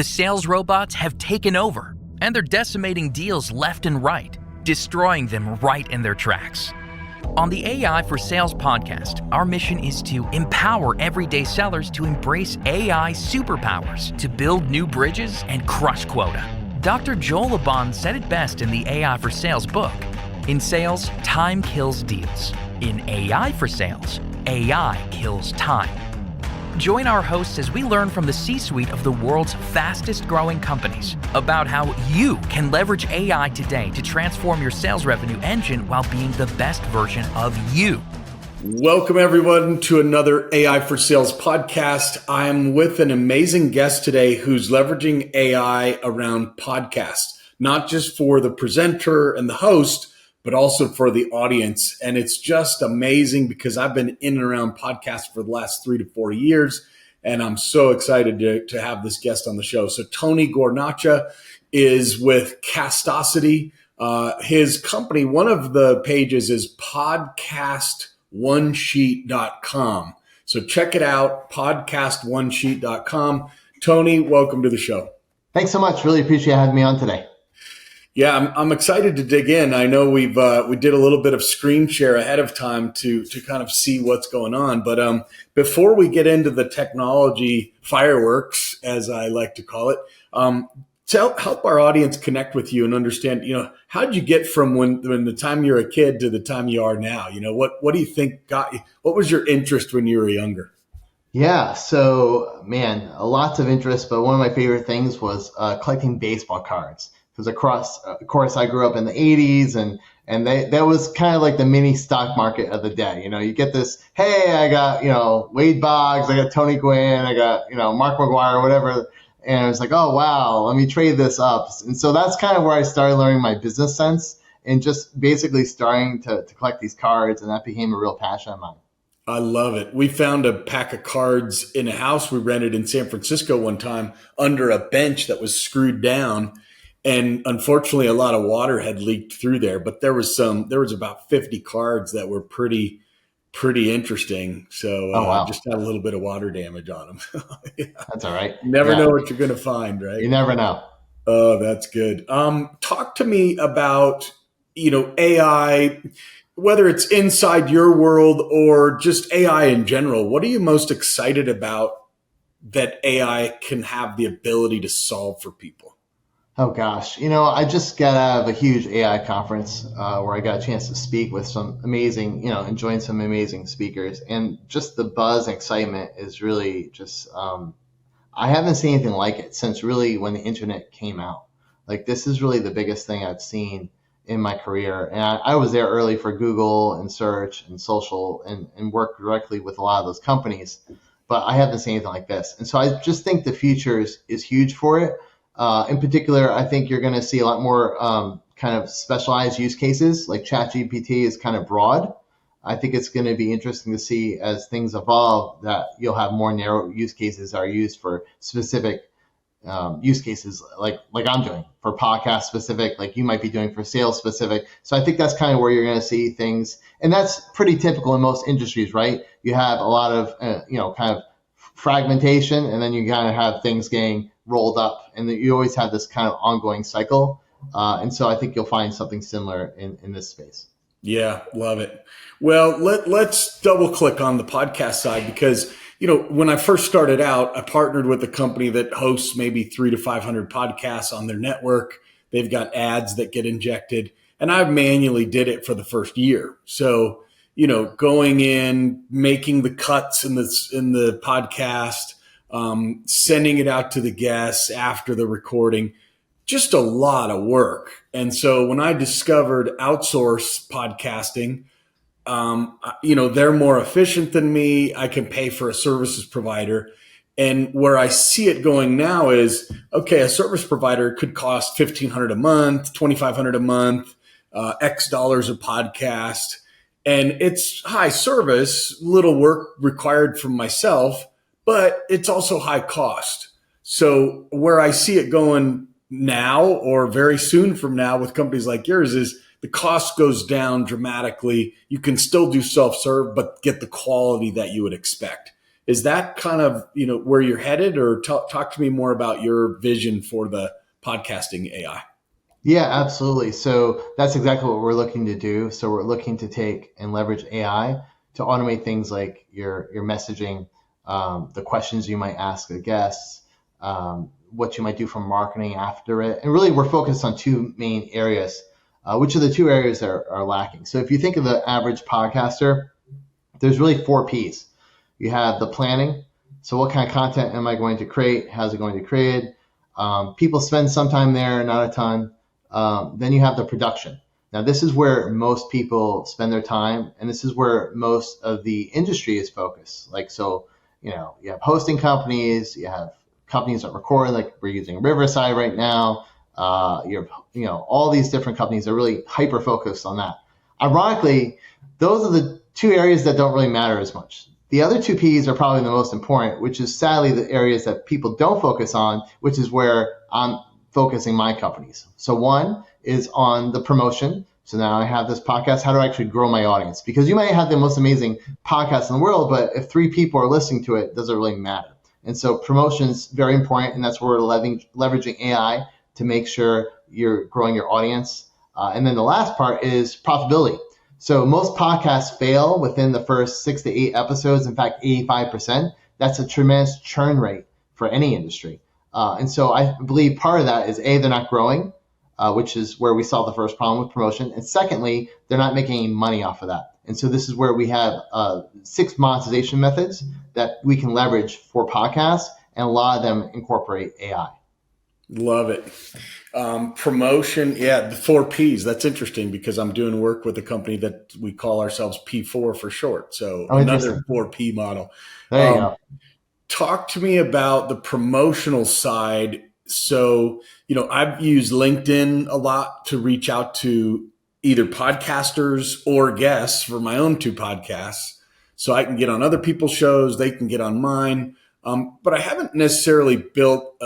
The sales robots have taken over, and they're decimating deals left and right, destroying them right in their tracks. On the AI for Sales podcast, our mission is to empower everyday sellers to embrace AI superpowers to build new bridges and crush quota. Dr. Joel Abon said it best in the AI for Sales book. In sales, time kills deals. In AI for Sales, AI kills time. Join our hosts as we learn from the C-suite of the world's fastest growing companies about how you can leverage AI today to transform your sales revenue engine while being the best version of you. Welcome everyone to another AI for Sales podcast. I'm with an amazing guest today who's leveraging AI around podcasts, not just for the presenter and the host, but also for the audience. And it's just amazing because I've been in and around podcasts for the last 3 to 4 years. And I'm so excited to have this guest on the show. So Tony Guarnaccia is with Castosity. His company, one of the pages is podcastonesheet.com. So check it out, podcastonesheet.com. Tony, welcome to the show. Thanks so much. Really appreciate having me on today. Yeah, I'm excited to dig in. I know we did a little bit of screen share ahead of time to kind of see what's going on. But before we get into the technology fireworks, as I like to call it, help our audience connect with you and understand, how'd you get from when the time you're a kid to the time you are now? What do you think got you? What was your interest when you were younger? Yeah, so man, lots of interest, but one of my favorite things was collecting baseball cards. Because of course, I grew up in the 80s, and that was kind of like the mini stock market of the day. You get this, hey, I got, Wade Boggs, I got Tony Gwynn, I got, Mark McGuire, whatever. And I was like, oh, wow, let me trade this up. And so that's kind of where I started learning my business sense and just basically starting to collect these cards. And that became a real passion of mine. I love it. We found a pack of cards in a house we rented in San Francisco one time under a bench that was screwed down. And unfortunately, a lot of water had leaked through there, but there was about 50 cards that were pretty interesting. So wow. Just had a little bit of water damage on them. Yeah. That's all right. You never know what you're going to find, right? You never know. Oh, that's good. Talk to me about, AI, whether it's inside your world or just AI in general. What are you most excited about that AI can have the ability to solve for people? Oh gosh, I just got out of a huge AI conference where I got a chance to speak with some amazing, and join some amazing speakers, and just the buzz and excitement is really just, I haven't seen anything like it since really when the internet came out. Like this is really the biggest thing I've seen in my career, and I was there early for Google and search and social and worked directly with a lot of those companies, but I haven't seen anything like this, and so I just think the future is huge for it. In particular, I think you're going to see a lot more kind of specialized use cases, like ChatGPT is kind of broad. I think it's going to be interesting to see as things evolve that you'll have more narrow use cases that are used for specific use cases like I'm doing for podcast specific, like you might be doing for sales specific. So I think that's kind of where you're going to see things. And that's pretty typical in most industries, right? You have a lot of, kind of fragmentation, and then you kind of have things getting rolled up, and you always have this kind of ongoing cycle. And so I think you'll find something similar in this space. Yeah, love it. Well, let's double click on the podcast side because, when I first started out, I partnered with a company that hosts maybe 300 to 500 podcasts on their network. They've got ads that get injected, and I manually did it for the first year. So, going in, making the cuts in the podcast, sending it out to the guests after the recording, just a lot of work. And so when I discovered outsource podcasting, they're more efficient than me. I can pay for a services provider. And where I see it going now is, okay, a service provider could cost $1,500 a month, $2,500 a month, X dollars a podcast. And it's high service, little work required from myself, but it's also high cost. So where I see it going now or very soon from now with companies like yours is the cost goes down dramatically. You can still do self-serve, but get the quality that you would expect. Is that kind of, where you're headed, or talk to me more about your vision for the podcasting AI? Yeah, absolutely. So that's exactly what we're looking to do. So we're looking to take and leverage AI to automate things like your messaging, the questions you might ask the guests, what you might do for marketing after it. And really, we're focused on two main areas, which are the two areas that are lacking. So if you think of the average podcaster, there's really 4 Ps. You have the planning. So what kind of content am I going to create? How's it going to create? People spend some time there, not a ton. Then you have the production. Now, this is where most people spend their time, and this is where most of the industry is focused. Like, so, you have hosting companies, you have companies that record, like we're using Riverside right now. All these different companies are really hyper focused on that. Ironically, those are the 2 areas that don't really matter as much. The other 2 Ps are probably the most important, which is sadly the areas that people don't focus on, which is where I'm focusing my companies. So one is on the promotion. So now I have this podcast. How do I actually grow my audience? Because you might have the most amazing podcast in the world, but if 3 people are listening to it, does it really matter? And so promotion is very important, and that's where we're leveraging AI to make sure you're growing your audience. And then the last part is profitability. So most podcasts fail within the first 6 to 8 episodes. In fact, 85%. That's a tremendous churn rate for any industry. And so I believe part of that is A, they're not growing, which is where we solve the first problem with promotion. And secondly, they're not making any money off of that. And so this is where we have 6 monetization methods that we can leverage for podcasts, and a lot of them incorporate AI. Love it. Promotion. Yeah. The 4 Ps. That's interesting because I'm doing work with a company that we call ourselves P4 for short. So another 4P model. There you go. Talk to me about the promotional side. So, I've used LinkedIn a lot to reach out to either podcasters or guests for my own 2 podcasts. So I can get on other people's shows. They can get on mine. But I haven't necessarily built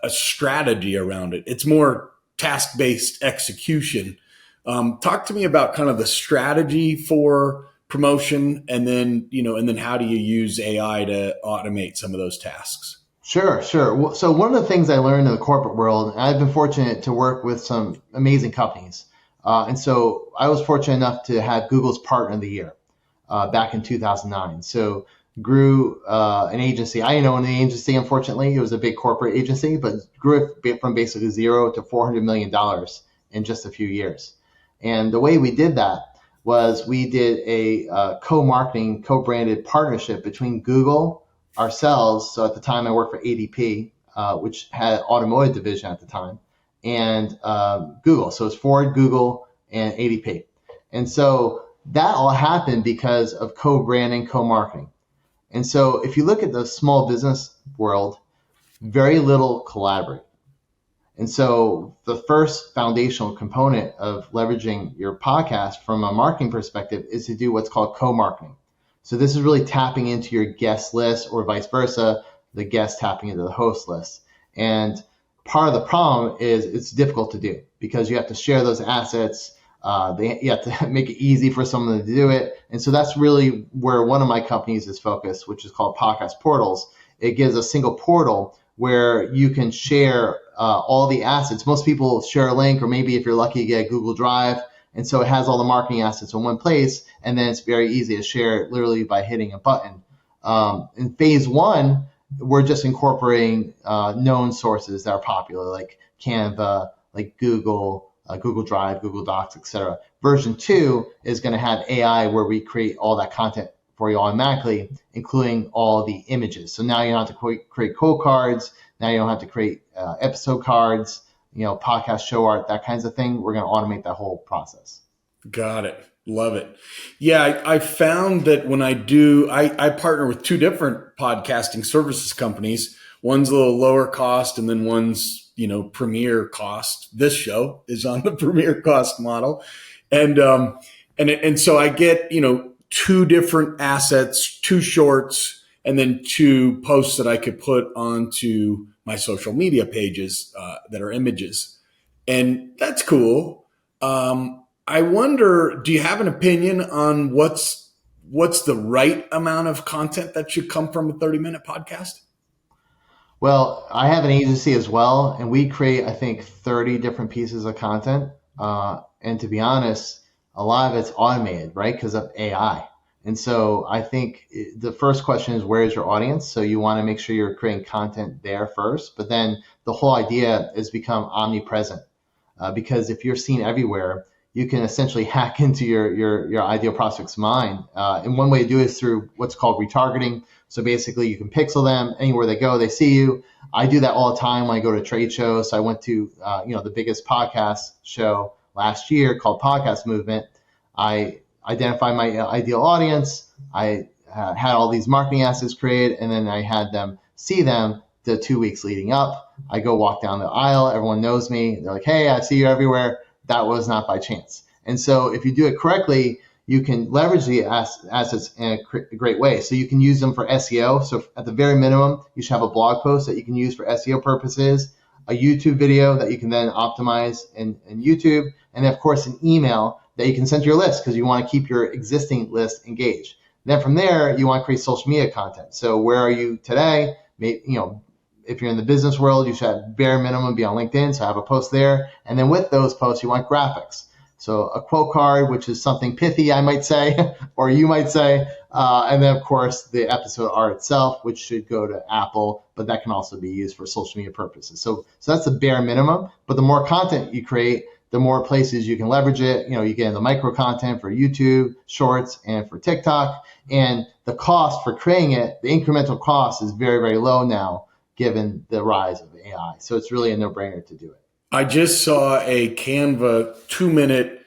a strategy around it. It's more task-based execution. Talk to me about kind of the strategy for promotion, and then how do you use AI to automate some of those tasks? Sure. So one of the things I learned in the corporate world, and I've been fortunate to work with some amazing companies. And so I was fortunate enough to have Google's Partner of the Year back in 2009. So grew an agency. I didn't own the agency, unfortunately. It was a big corporate agency, but grew it from basically $0 to $400 million in just a few years. And the way we did that was we did a co-marketing, co-branded partnership between Google, ourselves. So at the time I worked for ADP, which had an automotive division at the time, and Google. So it's Ford, Google, and ADP. And so that all happened because of co-branding, co-marketing. And so if you look at the small business world, very little collaborate. And so the first foundational component of leveraging your podcast from a marketing perspective is to do what's called co-marketing. So this is really tapping into your guest list, or vice versa, the guest tapping into the host list. And part of the problem is it's difficult to do because you have to share those assets. You have to make it easy for someone to do it. And so that's really where one of my companies is focused, which is called Podcast Portals. It gives a single portal where you can share all the assets. Most people share a link, or maybe if you're lucky, you get a Google Drive. And so it has all the marketing assets in one place, and then it's very easy to share it literally by hitting a button. In phase 1, we're just incorporating known sources that are popular, like Canva, like Google, Google Drive, Google Docs, etc. Version 2 is going to have AI where we create all that content for you automatically, including all the images. So now you don't have to create quote cards. Now you don't have to create episode cards, podcast show art, that kinds of thing. We're going to automate that whole process. Got it. Love it. Yeah, I found that when I partner with 2 different podcasting services companies. One's a little lower cost, and then one's, premier cost. This show is on the premier cost model. And so I get, 2 different assets, 2 shorts, and then 2 posts that I could put onto my social media pages that are images. And that's cool. I wonder, do you have an opinion on what's what's the right amount of content that should come from a 30-minute podcast? Well, I have an agency as well, and we create, I think, 30 different pieces of content. And to be honest, a lot of it's automated, right? Because of AI. And so I think the first question is, where is your audience? So you want to make sure you're creating content there first. But then the whole idea is become omnipresent. Because if you're seen everywhere, you can essentially hack into your ideal prospect's mind. And one way to do it is through what's called retargeting. So basically, you can pixel them anywhere they go, they see you. I do that all the time when I go to trade shows. So I went to the biggest podcast show last year called Podcast Movement. I identified my ideal audience. I had all these marketing assets created, and then I had them see them the 2 weeks leading up. I go walk down the aisle. Everyone knows me. They're like, hey, I see you everywhere. That was not by chance. And so if you do it correctly, you can leverage the assets in a great way. So you can use them for SEO. So at the very minimum, you should have a blog post that you can use for SEO purposes, a YouTube video that you can then optimize in YouTube, and then, of course, an email that you can send to your list because you want to keep your existing list engaged. And then from there, you want to create social media content. So where are you today? If you're in the business world, you should have bare minimum be on LinkedIn. So have a post there. And then with those posts, you want graphics. So a quote card, which is something pithy, I might say, or you might say. And then, of course, the episode art itself, which should go to Apple, but that can also be used for social media purposes. So that's the bare minimum. But the more content you create, the more places you can leverage it. You get into micro content for YouTube, Shorts, and for TikTok. And the cost for creating it, the incremental cost is very, very low now, given the rise of AI. So it's really a no-brainer to do it. I just saw a Canva 2-minute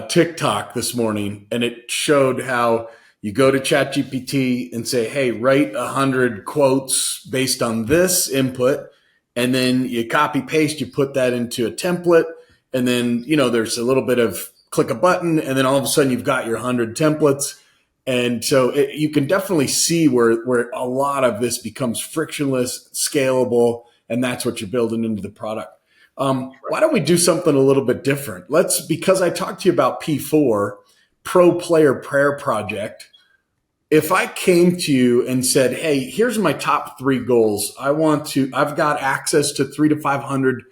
TikTok this morning, and it showed how you go to ChatGPT and say, hey, write 100 quotes based on this input, and then you copy paste, you put that into a template, and then, there's a little bit of click a button, and then all of a sudden you've got your 100 templates. And so you can definitely see where a lot of this becomes frictionless, scalable, and that's what you're building into the product. Why don't we do something a little bit different? Because I talked to you about P4, Pro Player Prayer Project. If I came to you and said, hey, here's my top 3 goals. I've got access to 300 to 500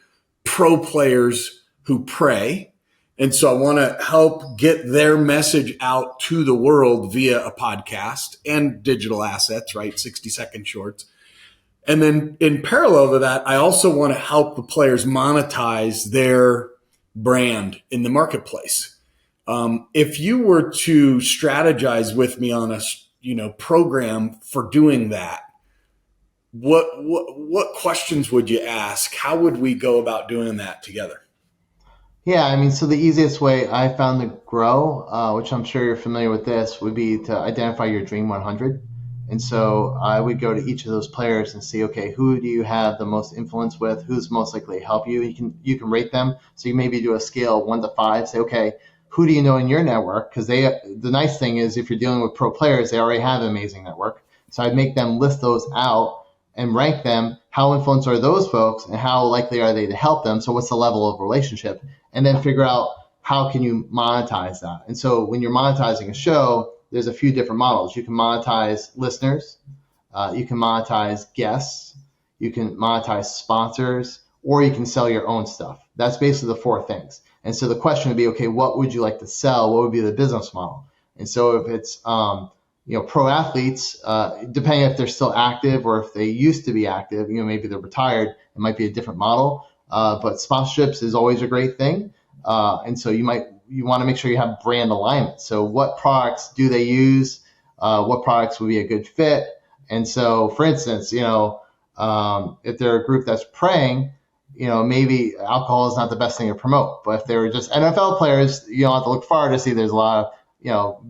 pro players who pray. And so I want to help get their message out to the world via a podcast and digital assets, right? 60-second shorts. And then in parallel to that, I also want to help the players monetize their brand in the marketplace. If you were to strategize with me on a program for doing that, what questions would you ask? How would we go about doing that together? Yeah, so the easiest way I found to grow, which I'm sure you're familiar with this, would be to identify your Dream 100. And so I would go to each of those players and see, okay, who do you have the most influence with? Who's most likely to help you? You can rate them. So you maybe do a scale of 1 to 5. Say, okay, who do you know in your network? Because the nice thing is if you're dealing with pro players, they already have an amazing network. So I'd make them list those out and rank them. How influential are those folks and how likely are they to help them? So what's the level of relationship? And then figure out how can you monetize that. And so when you're monetizing a show, there's a few different models. You can monetize listeners, you can monetize guests, you can monetize sponsors, or you can sell your own stuff. That's basically the 4 things. And so the question would be, okay, what would you like to sell? What would be the business model? And so if it's pro athletes, depending if they're still active or if they used to be active, maybe they're retired, it might be a different model. But sponsorships is always a great thing. And so you want to make sure you have brand alignment. So what products do they use? What products would be a good fit? And so, for instance, if they're a group that's praying, maybe alcohol is not the best thing to promote. But if they were just NFL players, you don't have to look far to see there's a lot of,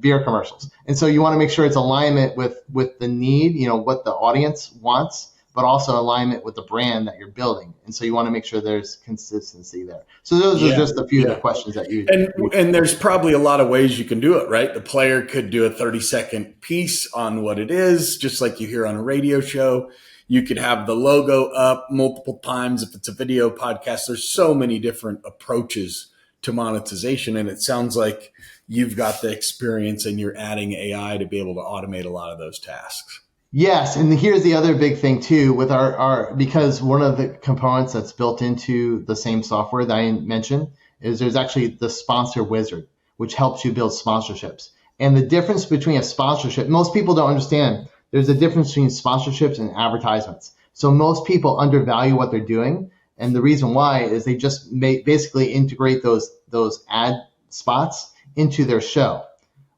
beer commercials. And so you want to make sure it's alignment with the need, what the audience wants, but also alignment with the brand that you're building. And so you want to make sure there's consistency there. So those are just a few of the questions that you and there's probably a lot of ways you can do it, right? The player could do a 30-second piece on what it is, just like you hear on a radio show. You could have the logo up multiple times if it's a video podcast. There's so many different approaches to monetization. And it sounds like you've got the experience and you're adding AI to be able to automate a lot of those tasks. Yes, and here's the other big thing too with our because one of the components that's built into the same software that I mentioned is there's actually the sponsor wizard, which helps you build sponsorships. And the difference between a sponsorship, most people don't understand, there's a difference between sponsorships and advertisements. So most people undervalue what they're doing. And the reason why is they just basically integrate those ad spots into their show.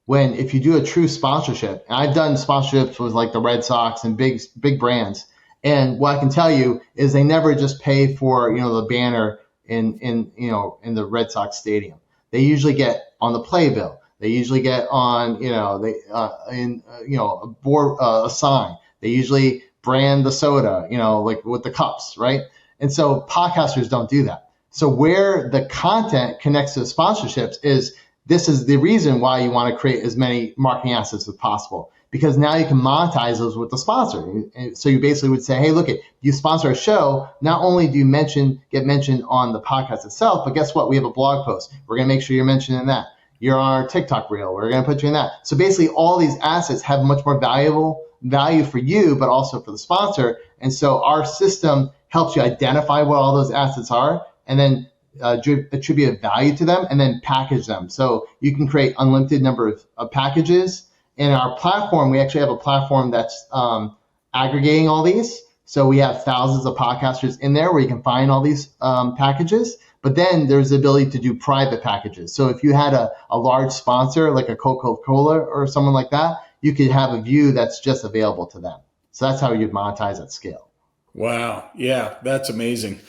When if you do a true sponsorship, and I've done sponsorships with like the Red Sox and big brands, and what I can tell you is they never just pay for the banner in the Red Sox stadium. They usually get on the playbill. They usually get on a sign. They usually brand the soda, like with the cups, right? And so podcasters don't do that. So where the content connects to the sponsorships this is the reason why you want to create as many marketing assets as possible, because now you can monetize those with the sponsor. And so you basically would say, hey, look, you sponsor a show. Not only do you get mentioned on the podcast itself, but guess what? We have a blog post. We're going to make sure you're mentioned in that. You're on our TikTok reel. We're going to put you in that. So basically all these assets have much more value for you, but also for the sponsor. And so our system helps you identify what all those assets are and then attribute a value to them and then package them. So you can create unlimited number of packages. In our platform, we actually have a platform that's aggregating all these. So we have thousands of podcasters in there where you can find all these packages. But then there's the ability to do private packages. So if you had a large sponsor like a Coca-Cola or someone like that, you could have a view that's just available to them. So that's how you'd monetize at scale. Wow. Yeah, that's amazing.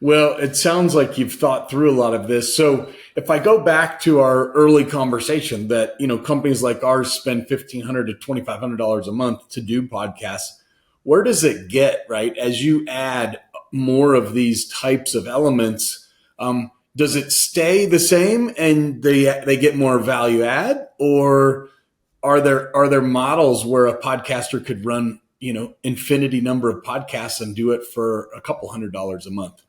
Well, it sounds like you've thought through a lot of this. So if I go back to our early conversation that, companies like ours spend $1,500 to $2,500 a month to do podcasts, where does it get, right? As you add more of these types of elements, does it stay the same and they get more value add, or are there models where a podcaster could run, infinity number of podcasts and do it for a couple $100 a month?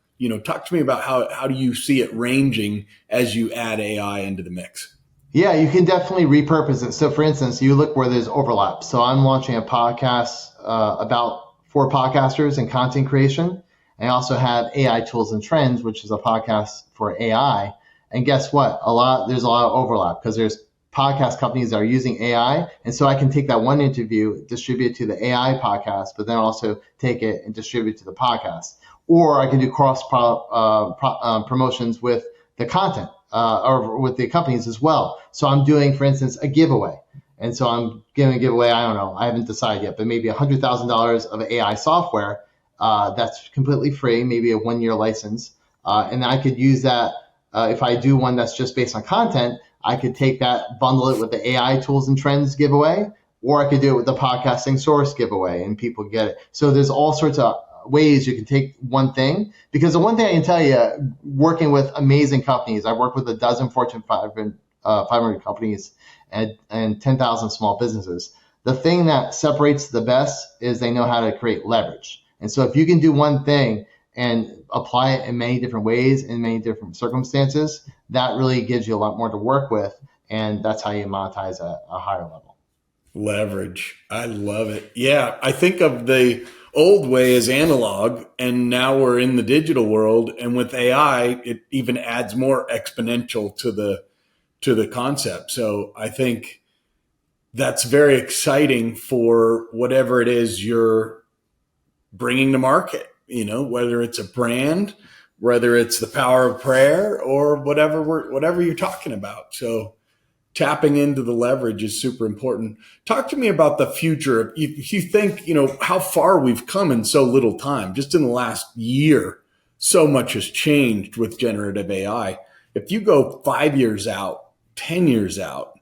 Talk to me about how do you see it ranging as you add AI into the mix? Yeah, you can definitely repurpose it. So for instance, you look where there's overlap. So I'm launching a podcast for podcasters and content creation. I also have AI Tools and Trends, which is a podcast for AI. And guess what? There's a lot of overlap because there's podcast companies that are using AI. And so I can take that one interview, distribute it to the AI podcast, but then also take it and distribute it to the podcast. Or I can do cross promotions with the content or with the companies as well. So I'm doing, for instance, a giveaway. And so I'm giving a giveaway, I don't know, I haven't decided yet, but maybe $100,000 of AI software that's completely free, maybe a 1-year license. And I could use that if I do one that's just based on content, I could take that, bundle it with the AI Tools and Trends giveaway, or I could do it with the podcasting source giveaway and people get it. So there's all sorts of ways you can take one thing, because the one thing I can tell you, working with amazing companies, I've worked with a dozen Fortune 500 companies and 10,000 small businesses. The thing that separates the best is they know how to create leverage. And so if you can do one thing and apply it in many different ways, in many different circumstances, that really gives you a lot more to work with. And that's how you monetize at a higher level. Leverage. I love it. Yeah. I think of the old way as analog, and now we're in the digital world. And with AI, it even adds more exponential to the concept. So I think that's very exciting for whatever it is you're bringing to market, whether it's a brand, whether it's the power of prayer, or whatever you're talking about. So tapping into the leverage is super important. Talk to me about the future. If you think, how far we've come in so little time, just in the last year, so much has changed with generative AI. If you go 5 years out, 10 years out,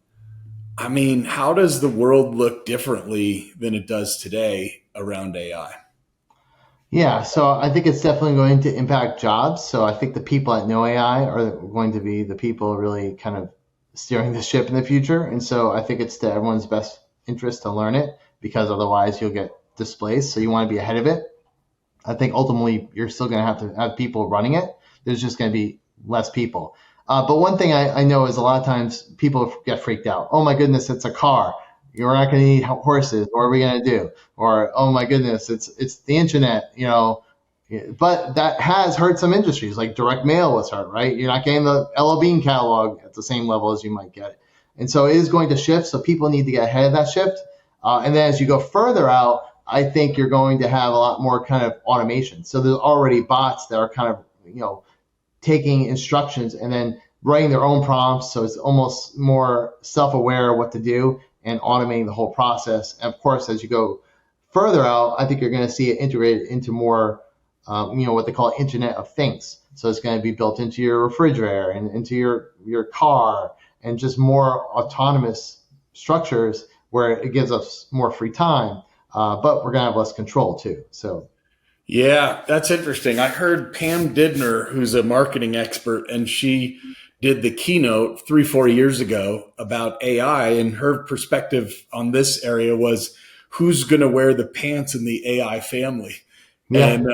how does the world look differently than it does today around AI? Yeah, so I think it's definitely going to impact jobs. So I think the people that know AI are going to be the people really kind of steering the ship in the future. And so I think it's to everyone's best interest to learn it, because otherwise you'll get displaced. So you want to be ahead of it. I think ultimately you're still going to have people running it. There's just going to be less people. But one thing I know is a lot of times people get freaked out. Oh my goodness, it's a car. You're not going to need horses. What are we going to do? Or, oh my goodness, it's the internet, But that has hurt some industries, like direct mail was hurt, right? You're not getting the LL Bean catalog at the same level as you might get it. And so it is going to shift. So people need to get ahead of that shift. And then as you go further out, I think you're going to have a lot more kind of automation. So there's already bots that are kind of, taking instructions and then writing their own prompts. So it's almost more self-aware of what to do and automating the whole process. And of course, as you go further out, I think you're going to see it integrated into more, what they call Internet of Things. So it's going to be built into your refrigerator and into your car and just more autonomous structures where it gives us more free time, but we're going to have less control too. So. Yeah, that's interesting. I heard Pam Didner, who's a marketing expert, and she did the keynote 3-4 years ago about AI, and her perspective on this area was who's going to wear the pants in the AI family. Yeah. And,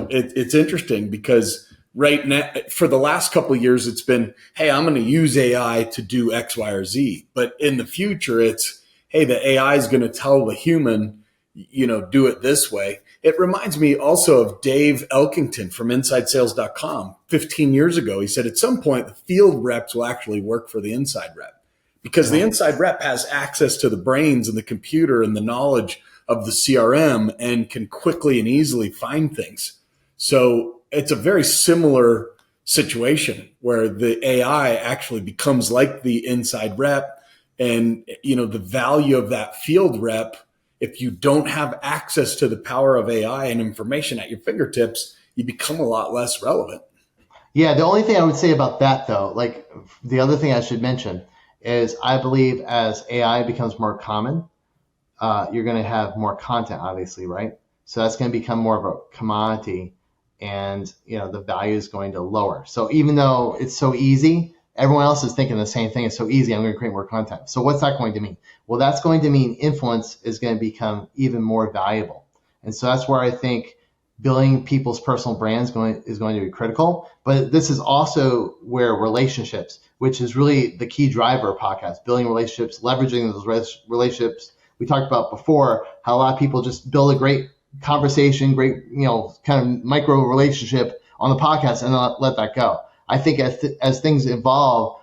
it's interesting because right now, for the last couple of years, it's been, hey, I'm going to use AI to do X, Y, or Z. But in the future, it's, hey, the AI is going to tell the human, do it this way. It reminds me also of Dave Elkington from InsideSales.com. 15 years ago, he said at some point the field reps will actually work for the inside rep because the inside rep has access to the brains and the computer and the knowledge of the CRM and can quickly and easily find things. So it's a very similar situation where the AI actually becomes like the inside rep, and the value of that field rep, if you don't have access to the power of AI and information at your fingertips, you become a lot less relevant. Yeah, the only thing I would say about that, though, like the other thing I should mention is I believe as AI becomes more common, you're going to have more content, obviously, right? So that's going to become more of a commodity, and the value is going to lower. So even though it's so easy, everyone else is thinking the same thing. It's so easy. I'm going to create more content. So what's that going to mean? Well, that's going to mean influence is going to become even more valuable. And so that's where I think building people's personal brands is going to be critical. But this is also where relationships, which is really the key driver of podcasts, building relationships, leveraging those relationships. We talked about before how a lot of people just build a great conversation, great, kind of micro relationship on the podcast and not let that go. I think as things evolve,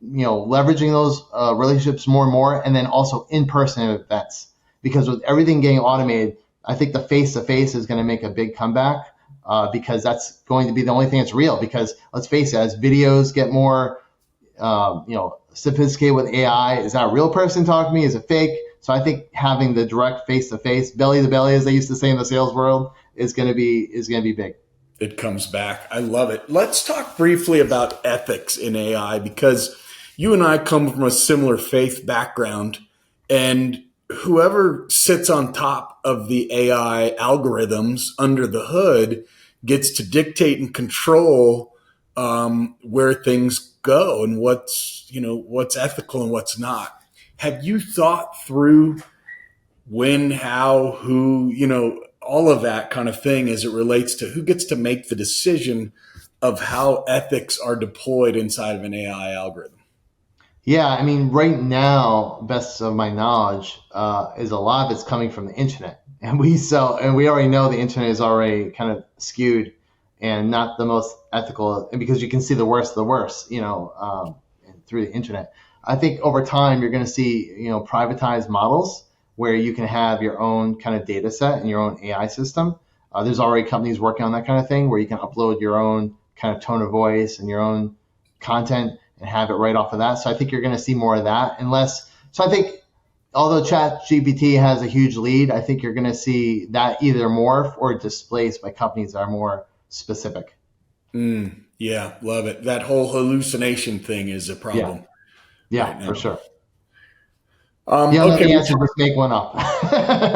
leveraging those relationships more and more, and then also in-person events. Because with everything getting automated, I think the face-to-face is going to make a big comeback because that's going to be the only thing that's real. Because let's face it, as videos get more, sophisticated with AI, is that a real person talking to me? Is it fake? So I think having the direct face-to-face, belly-to-belly, as they used to say in the sales world, is going to be big. It comes back. I love it. Let's talk briefly about ethics in AI because you and I come from a similar faith background, and whoever sits on top of the AI algorithms under the hood gets to dictate and control where things go and what's ethical and what's not. Have you thought through when, how, who, all of that kind of thing as it relates to who gets to make the decision of how ethics are deployed inside of an AI algorithm? Yeah, I mean, right now, best of my knowledge, is a lot of it's coming from the internet, and we already know the internet is already kind of skewed and not the most ethical, and because you can see the worst of the worst, through the internet. I think over time you're going to see, privatized models where you can have your own kind of data set and your own AI system. There's already companies working on that kind of thing where you can upload your own kind of tone of voice and your own content and have it right off of that. So I think you're going to see more of that. So I think although ChatGPT has a huge lead, I think you're going to see that either morph or displaced by companies that are more specific. Yeah, love it. That whole hallucination thing is a problem. Yeah, right, for sure. Okay, the answer, just make one up.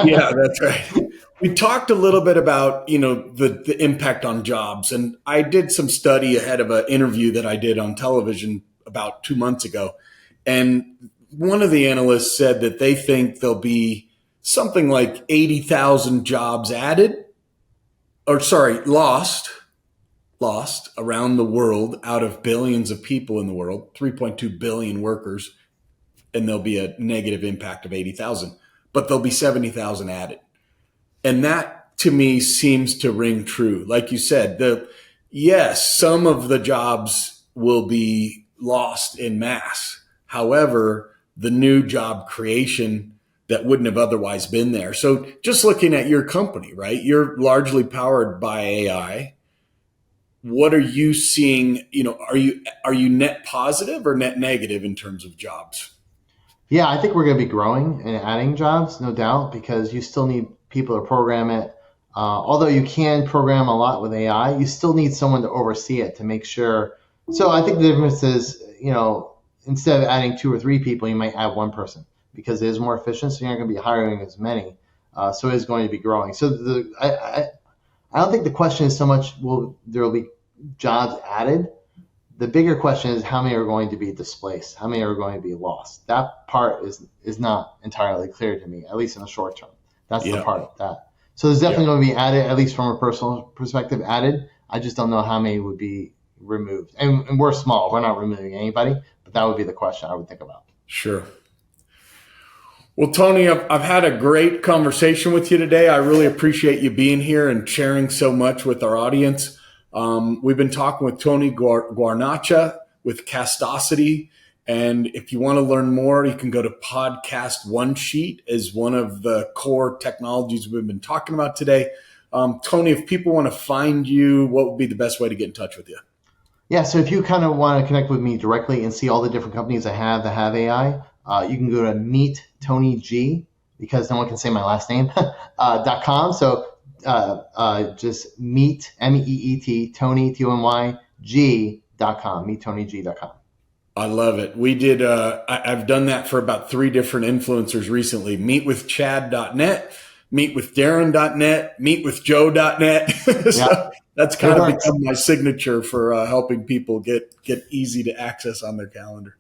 Yeah, that's right. We talked a little bit about, the impact on jobs. And I did some study ahead of an interview that I did on television about 2 months ago. And one of the analysts said that they think there'll be something like 80,000 jobs lost lost around the world out of billions of people in the world, 3.2 billion workers, and there'll be a negative impact of 80,000, but there'll be 70,000 added. And that to me seems to ring true. Like you said, yes, some of the jobs will be lost in mass. However, the new job creation that wouldn't have otherwise been there. So just looking at your company, right? You're largely powered by AI. What are you seeing? Are you net positive or net negative in terms of jobs? Yeah, I think we're going to be growing and adding jobs, no doubt, because you still need people to program it. Although you can program a lot with AI, you still need someone to oversee it to make sure. So I think the difference is, instead of adding 2 or 3 people, you might add 1 person because it is more efficient. So you're not going to be hiring as many. So it is going to be growing. So I don't think the question is so much there will be jobs added. The bigger question is how many are going to be displaced, how many are going to be lost. That part is not entirely clear to me, at least in the short term. That's the part of that. So there's definitely going to be added, at least from a personal perspective, added. I just don't know how many would be removed. And we're small. We're not removing anybody, but that would be the question I would think about. Sure. Well, Tony, I've had a great conversation with you today. I really appreciate you being here and sharing so much with our audience. We've been talking with Tony Guarnaccia with Castosity. And if you want to learn more, you can go to Podcast One Sheet as one of the core technologies we've been talking about today. Tony, if people want to find you, what would be the best way to get in touch with you? Yeah, so if you kind of want to connect with me directly and see all the different companies I have that have AI, you can go to Meet Tony G, because no one can say my last name, .com. So just meet, MEET, Tony, TONY, G.com, meettonyg.com. I love it. We did, I've done that for about 3 different influencers recently. Meetwithchad.net, meetwithdarren.net, meetwithjoe.net. So that's kind of become my signature for helping people get easy to access on their calendar.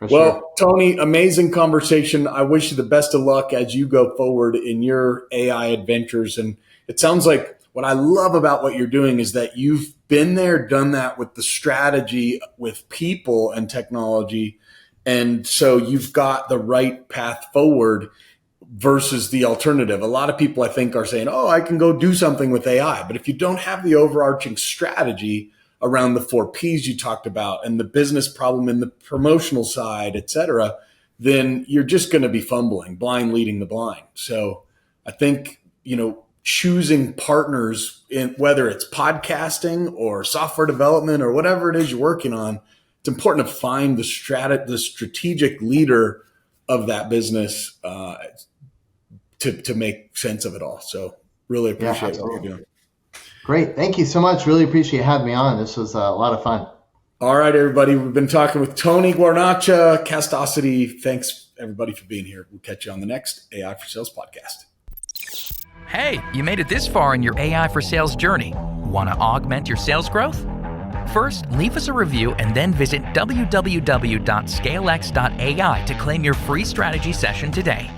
Well, Tony, amazing conversation. I wish you the best of luck as you go forward in your AI adventures. And it sounds like what I love about what you're doing is that you've been there, done that with the strategy, with people and technology. And so you've got the right path forward versus the alternative. A lot of people, I think, are saying, oh, I can go do something with AI. But if you don't have the overarching strategy around the 4 Ps you talked about and the business problem and the promotional side, et cetera, then you're just going to be fumbling, blind leading the blind. So I think, choosing partners in whether it's podcasting or software development or whatever it is you're working on, it's important to find the strategic leader of that business to make sense of it all. So really appreciate what you're doing. Great. Thank you so much. Really appreciate having me on. This was a lot of fun. All right, everybody. We've been talking with Tony Guarnaccia, Castosity. Thanks, everybody, for being here. We'll catch you on the next AI for Sales podcast. Hey, you made it this far in your AI for Sales journey. Want to augment your sales growth? First, leave us a review and then visit www.scalex.ai to claim your free strategy session today.